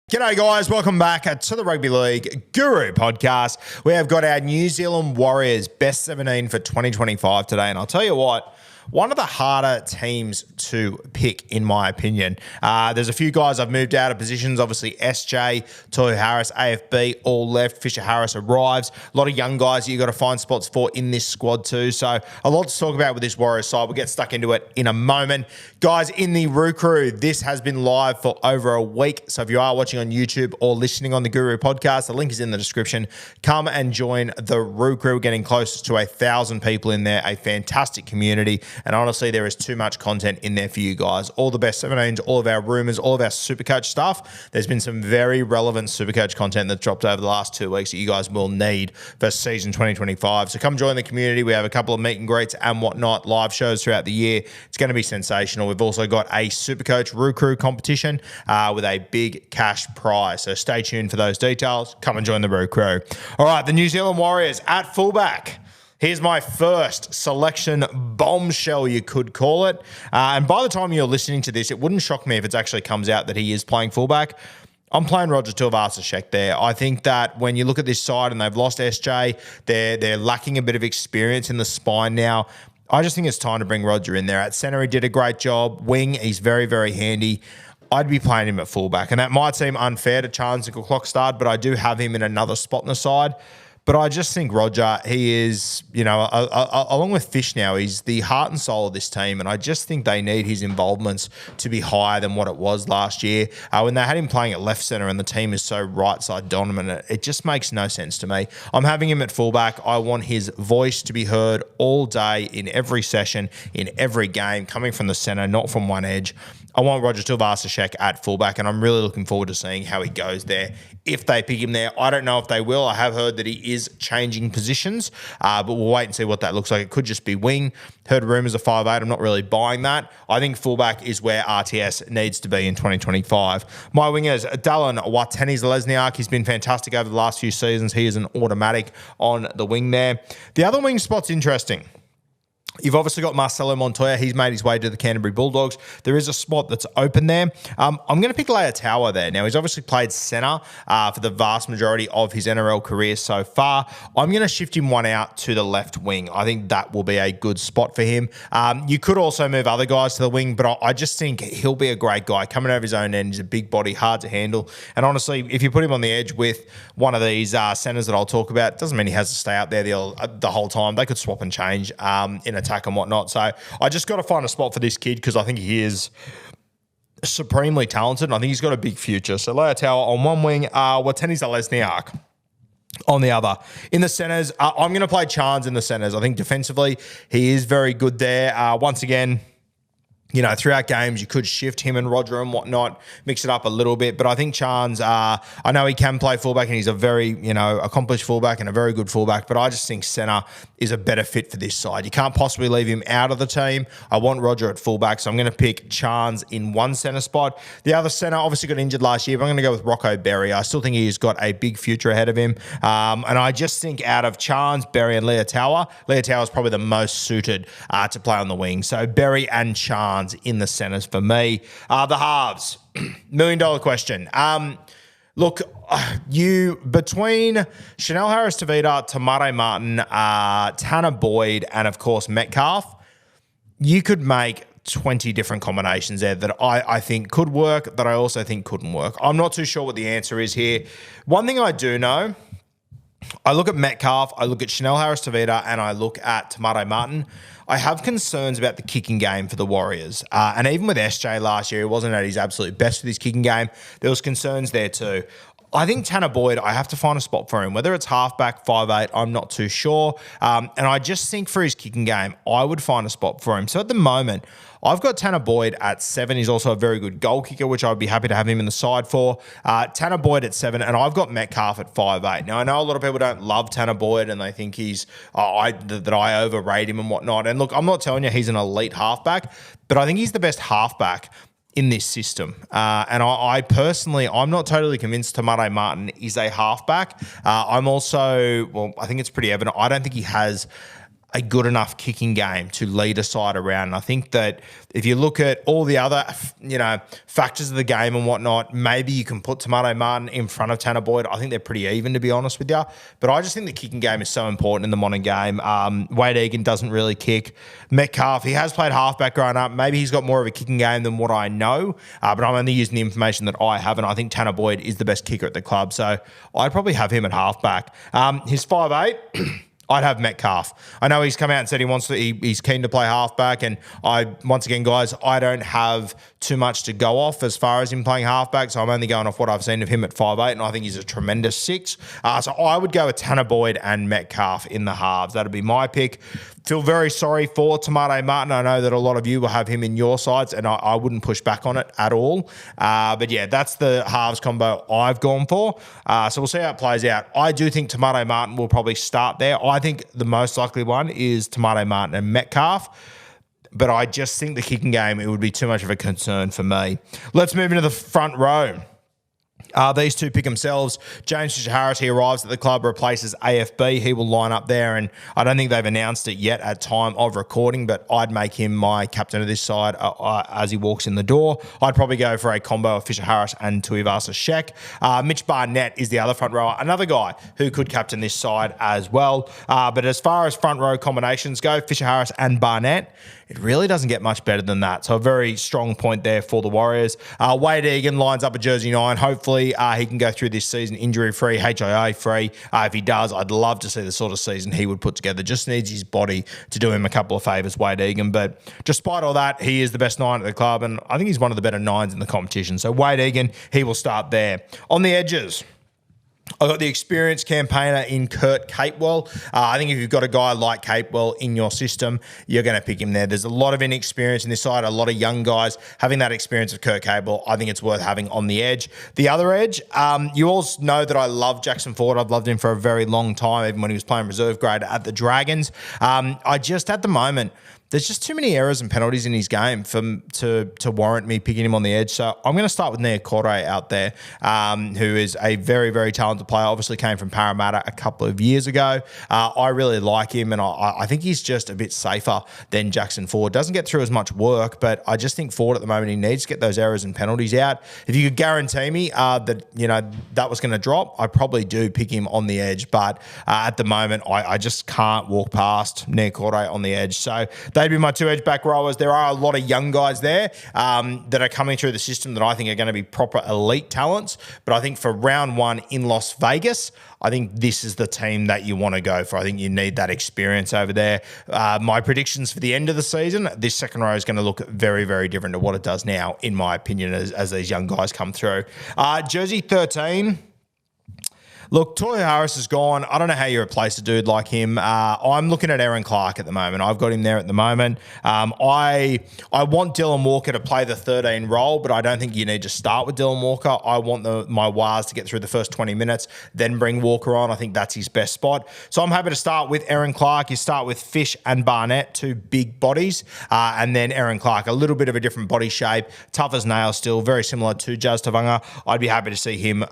G'day guys, welcome back to the Rugby League Guru podcast. We have got our New Zealand Warriors best 17 for 2025 today, and I'll tell you what, one of the harder teams to pick, in my opinion. There's a few guys I've moved out of positions. Obviously, SJ, Tohu Harris, AFB, all left. Fisher Harris arrives. A lot of young guys that you've got to find spots for in this squad too. So a lot to talk about with this Warriors side. We'll get stuck into it in a moment. Guys, in the Roo Crew, this has been live for over a week. So if you are watching on YouTube or listening on the Guru podcast, the link is in the description. Come and join the Roo Crew. We're getting close to 1,000 people in there, a fantastic community. And honestly, there is too much content in there for you guys. All the best 17s, all of our rumours, all of our Supercoach stuff. There's been some very relevant Supercoach content that's dropped over the last 2 weeks that you guys will need for season 2025. So come join the community. We have a couple of meet and greets and whatnot, live shows throughout the year. It's going to be sensational. We've also got a Supercoach Roo Crew competition with a big cash prize. So stay tuned for those details. Come and join the Roo Crew. All right, the New Zealand Warriors at fullback. Here's my first selection bombshell, you could call it. And by the time you're listening to this, it wouldn't shock me if it actually comes out that he is playing fullback. I'm playing Roger Tuivasa-Sheck there. I think that when you look at this side and they've lost SJ, they're lacking a bit of experience in the spine now. I just think it's time to bring Roger in there. At centre, he did a great job. Wing, he's very, very handy. I'd be playing him at fullback. And that might seem unfair to Charles Nickel-Clockstad, but I do have him in another spot in the side. But I just think Roger, he is, along with Fish now, he's the heart and soul of this team. And I just think they need his involvements to be higher than what it was last year. When they had him playing at left centre and the team is so right side dominant, it just makes no sense to me. I'm having him at fullback. I want his voice to be heard all day in every session, in every game, coming from the centre, not from one edge. I want Roger Tuivasa-Sheck at fullback, and I'm really looking forward to seeing how he goes there. If they pick him there, I don't know if they will. I have heard that he is changing positions, but we'll wait and see what that looks like. It could just be wing. Heard rumours of 5'8". I'm not really buying that. I think fullback is where RTS needs to be in 2025. My wingers, Dallin Watene-Zelezniak. He's been fantastic over the last few seasons. He is an automatic on the wing there. The other wing spot's interesting. You've obviously got Marcelo Montoya. He's made his way to the Canterbury Bulldogs. There is a spot that's open there. I'm going to pick Leotawa there. Now, he's obviously played centre for the vast majority of his NRL career so far. I'm going to shift him one out to the left wing. I think that will be a good spot for him. You could also move other guys to the wing, but I just think he'll be a great guy. Coming over his own end, he's a big body, hard to handle. And honestly, if you put him on the edge with one of these centres that I'll talk about, it doesn't mean he has to stay out there the whole time. They could swap and change in attack and whatnot. So I just got to find a spot for this kid because I think he is supremely talented and I think he's got a big future. So Leotawa on one wing, Watene-Zelezniak on the other. In the centres, I'm going to play Chance in the centres. I think defensively he is very good there. Once again, throughout games, you could shift him and Roger and whatnot, mix it up a little bit. But I think Chance, I know he can play fullback and he's a very, accomplished fullback and a very good fullback. But I just think centre is a better fit for this side. You can't possibly leave him out of the team. I want Roger at fullback, so I'm going to pick Chance in one centre spot. The other centre obviously got injured last year, but I'm going to go with Rocco Berry. I still think he's got a big future ahead of him. And I just think out of Chance, Berry and Leotawa is probably the most suited to play on the wing. So Berry and Chance in the centres for me. The halves, $1 million question. Look, between Chanel Harris-Tavita, Tamare Martin, Tanner Boyd, and of course Metcalf, you could make 20 different combinations there that I think could work, that I also think couldn't work. I'm not too sure what the answer is here. One thing I do know, I look at Metcalf, I look at Chanel Harris-Tavita, and I look at Tamare Martin. I have concerns about the kicking game for the Warriors. And even with SJ last year, he wasn't at his absolute best with his kicking game. There was concerns there too. I think Tanner Boyd, I have to find a spot for him. Whether it's halfback, 5'8", I'm not too sure. And I just think for his kicking game, I would find a spot for him. So at the moment, I've got Tanner Boyd at 7. He's also a very good goal kicker, which I'd be happy to have him in the side for. Tanner Boyd at 7, and I've got Metcalf at 5'8". Now, I know a lot of people don't love Tanner Boyd, and they think he's that I overrate him and whatnot. And look, I'm not telling you he's an elite halfback, but I think he's the best halfback in this system. And I personally, I'm not totally convinced Tamare Martin is a halfback. I think it's pretty evident. I don't think he has a good enough kicking game to lead a side around. And I think that if you look at all the other, factors of the game and whatnot, maybe you can put Tomato Martin in front of Tanner Boyd. I think they're pretty even, to be honest with you. But I just think the kicking game is so important in the modern game. Wade Egan doesn't really kick. Metcalf, he has played halfback growing up. Maybe he's got more of a kicking game than what I know, but I'm only using the information that I have, and I think Tanner Boyd is the best kicker at the club. So I'd probably have him at halfback. He's 5'8". I'd have Metcalf. I know he's come out and said he's keen to play halfback, and once again, guys, I don't have too much to go off as far as him playing halfback, so I'm only going off what I've seen of him at 5'8", and I think he's a tremendous 6. So I would go with Tanner Boyd and Metcalf in the halves. That'd be my pick. Feel very sorry for Tomato Martin. I know that a lot of you will have him in your sides, and I wouldn't push back on it at all. But yeah, that's the halves combo I've gone for. So we'll see how it plays out. I do think Tomato Martin will probably start there. I think the most likely one is Tomato Martin and Metcalf. But I just think the kicking game, it would be too much of a concern for me. Let's move into the front row. These two pick themselves. James Fisher-Harris, he arrives at the club, replaces AFB. He will line up there, and I don't think they've announced it yet at time of recording, but I'd make him my captain of this side as he walks in the door. I'd probably go for a combo of Fisher-Harris and Tuivasa-Sheck. Mitch Barnett is the other front rower, another guy who could captain this side as well. But as far as front row combinations go, Fisher-Harris and Barnett, it really doesn't get much better than that. So a very strong point there for the Warriors. Wade Egan lines up at jersey 9. Hopefully he can go through this season injury-free, HIA-free. If he does, I'd love to see the sort of season he would put together. Just needs his body to do him a couple of favours, Wade Egan. But despite all that, he is the best 9 at the club, and I think he's one of the better 9s in the competition. So Wade Egan, he will start there. On the edges, I've got the experienced campaigner in Kurt Capewell. I think if you've got a guy like Capewell in your system, you're going to pick him there. There's a lot of inexperience in this side, a lot of young guys. Having that experience of Kurt Capewell, I think it's worth having on the edge. The other edge, you all know that I love Jackson Ford. I've loved him for a very long time, even when he was playing reserve grade at the Dragons. I just, at the moment, there's just too many errors and penalties in his game to warrant me picking him on the edge. So I'm going to start with Nia Corday out there, who is a very, very talented player. Obviously came from Parramatta a couple of years ago. I really like him, and I think he's just a bit safer than Jackson Ford. Doesn't get through as much work, but I just think Ford at the moment, he needs to get those errors and penalties out. If you could guarantee me that was going to drop, I probably do pick him on the edge. But at the moment, I just can't walk past Nia Corday on the edge. So they'd be my 2 edge back rowers. There are a lot of young guys there that are coming through the system that I think are going to be proper elite talents. But I think for round 1 in Las Vegas, I think this is the team that you want to go for. I think you need that experience over there. My predictions for the end of the season, this second row is going to look very, very different to what it does now, in my opinion, as these young guys come through. Jersey 13. Look, Toy Harris is gone. I don't know how you replace a dude like him. I'm looking at Aaron Clark at the moment. I've got him there at the moment. I want Dylan Walker to play the 13 role, but I don't think you need to start with Dylan Walker. I want my Wars to get through the first 20 minutes, then bring Walker on. I think that's his best spot. So I'm happy to start with Aaron Clark. You start with Fish and Barnett, 2 big bodies, and then Aaron Clark, a little bit of a different body shape, tough as nails still, very similar to Jazz Tavanga. I'd be happy to see him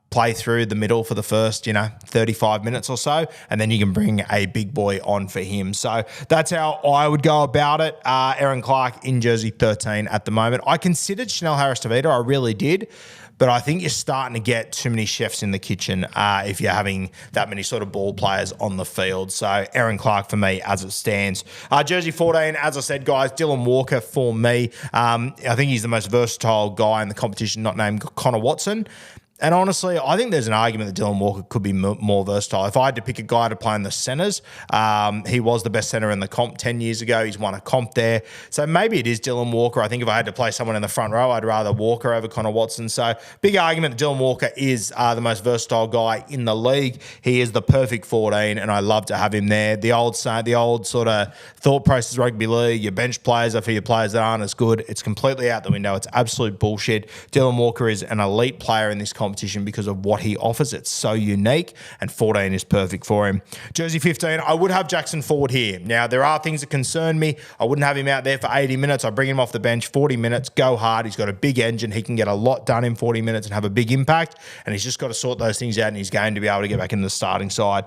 play through the middle for the first, 35 minutes or so, and then you can bring a big boy on for him. So that's how I would go about it. Aaron Clark in jersey 13 at the moment. I considered Chanel Harris-Tavita, I really did, but I think you're starting to get too many chefs in the kitchen if you're having that many sort of ball players on the field. So Aaron Clark for me as it stands. Jersey 14, as I said, guys, Dylan Walker for me. I think he's the most versatile guy in the competition, not named Connor Watson. And honestly, I think there's an argument that Dylan Walker could be more versatile. If I had to pick a guy to play in the centres, he was the best centre in the comp 10 years ago. He's won a comp there. So maybe it is Dylan Walker. I think if I had to play someone in the front row, I'd rather Walker over Connor Watson. So big argument that Dylan Walker is the most versatile guy in the league. He is the perfect 14, and I love to have him there. The old sort of thought process rugby league, your bench players are for your players that aren't as good. It's completely out the window. It's absolute bullshit. Dylan Walker is an elite player in this competition. competition because of what he offers. It's so unique, and 14 is perfect for him. Jersey 15, I would have Jackson Ford here. Now, there are things that concern me. I wouldn't have him out there for 80 minutes. I bring him off the bench, 40 minutes, go hard. He's got a big engine. He can get a lot done in 40 minutes and have a big impact, and he's just got to sort those things out in his game to be able to get back in the starting side.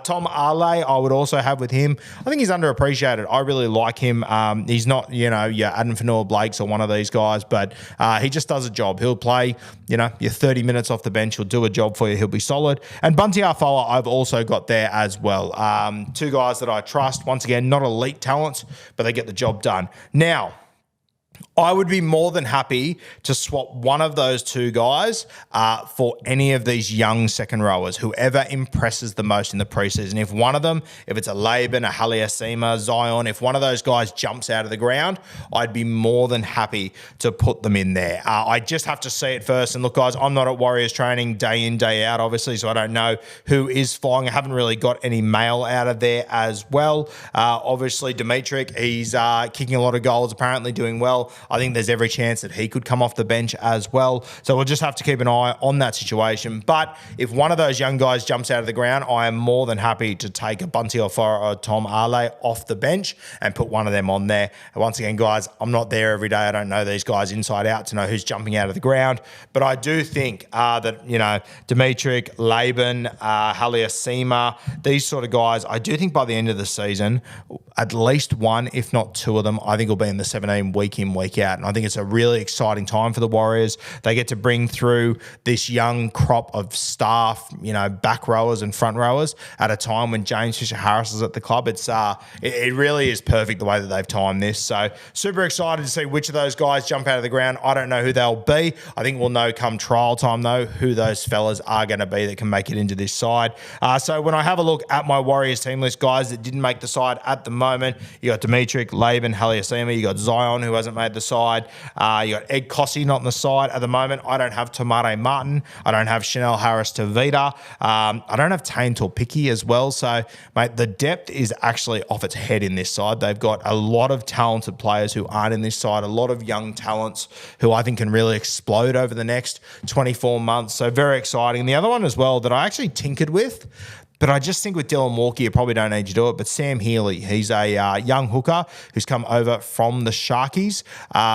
Tom Ale, I would also have with him. I think he's underappreciated. I really like him. He's not, your Adam Fanua-Blakes or one of these guys, but he just does a job. He'll play, your 30 minutes off the bench. He'll do a job for you. He'll be solid. And Bunty Afoa, I've also got there as well. Two guys that I trust. Once again, not elite talents, but they get the job done. Now, I would be more than happy to swap one of those two guys for any of these young second rowers, whoever impresses the most in the preseason. If one of them, if it's a Laban, a Haliasima, Zion, if one of those guys jumps out of the ground, I'd be more than happy to put them in there. I just have to see it first. And look, guys, I'm not at Warriors training day in, day out, obviously, so I don't know who is flying. I haven't really got any mail out of there as well. Obviously, Dimitrik, he's kicking a lot of goals, apparently doing well. I think there's every chance that he could come off the bench as well. So we'll just have to keep an eye on that situation. But if one of those young guys jumps out of the ground, I am more than happy to take a Bunty or Tom Ale off the bench and put one of them on there. And once again, guys, I'm not there every day. I don't know these guys inside out to know who's jumping out of the ground. But I do think that, Dimitrik, Laban, Haliasima, these sort of guys, I do think by the end of the season, at least one, if not two of them, I think will be in the 17 week in, week out. And I think it's a really exciting time for the Warriors. They get to bring through this young crop of staff, back rowers and front rowers at a time when James Fisher-Harris is at the club. It really is perfect the way that they've timed this. So super excited to see which of those guys jump out of the ground. I don't know who they'll be. I think we'll know come trial time, though, who those fellas are going to be that can make it into this side. So when I have a look at my Warriors team list, guys that didn't make the side at the moment, you got Dimitrik, Laban, Haliasima, you got Zion, who hasn't made the side. You got Ed Cossey not on the side at the moment. I don't have Tamare Martin. I don't have Chanel Harris-Tavita. I don't have Tane Torpicki as well. So, mate, the depth is actually off its head in this side. They've got a lot of talented players who aren't in this side, a lot of young talents who I think can really explode over the next 24 months. So very exciting. And the other one as well that I actually tinkered with, but I just think with Dylan Walker, you probably don't need to do it. But Sam Healy, he's a young hooker who's come over from the Sharkies,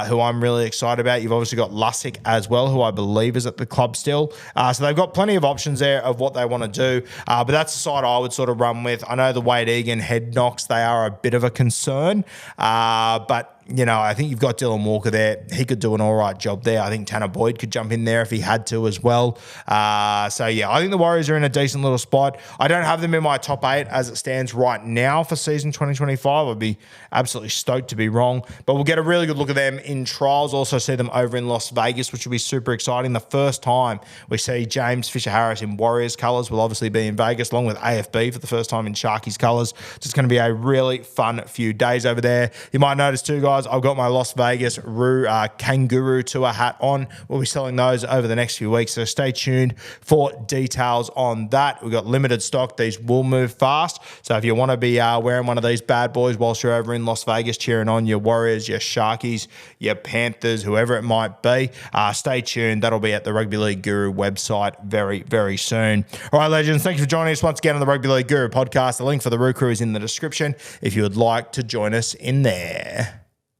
who I'm really excited about. You've obviously got Lussick as well, who I believe is at the club still. So they've got plenty of options there of what they want to do. But that's the side I would sort of run with. I know the Wade Egan head knocks, they are a bit of a concern. But I think you've got Dylan Walker there. He could do an all right job there. I think Tanner Boyd could jump in there if he had to as well. I think the Warriors are in a decent little spot. I don't have them in my top 8 as it stands right now for season 2025. I'd be absolutely stoked to be wrong. But we'll get a really good look at them in trials. Also see them over in Las Vegas, which will be super exciting. The first time we see James Fisher-Harris in Warriors colours will obviously be in Vegas, along with AFB for the first time in Sharkies colours. It's going to be a really fun few days over there. You might notice too, guys, I've got my Las Vegas Kangaroo Tour hat on. We'll be selling those over the next few weeks, so stay tuned for details on that. We've got limited stock. These will move fast, so if you want to be wearing one of these bad boys whilst you're over in Las Vegas cheering on your Warriors, your Sharkies, your Panthers, whoever it might be, stay tuned. That'll be at the Rugby League Guru website very, very soon. All right, legends, thank you for joining us once again on the Rugby League Guru podcast. The link for the Roo Crew is in the description if you would like to join us in there.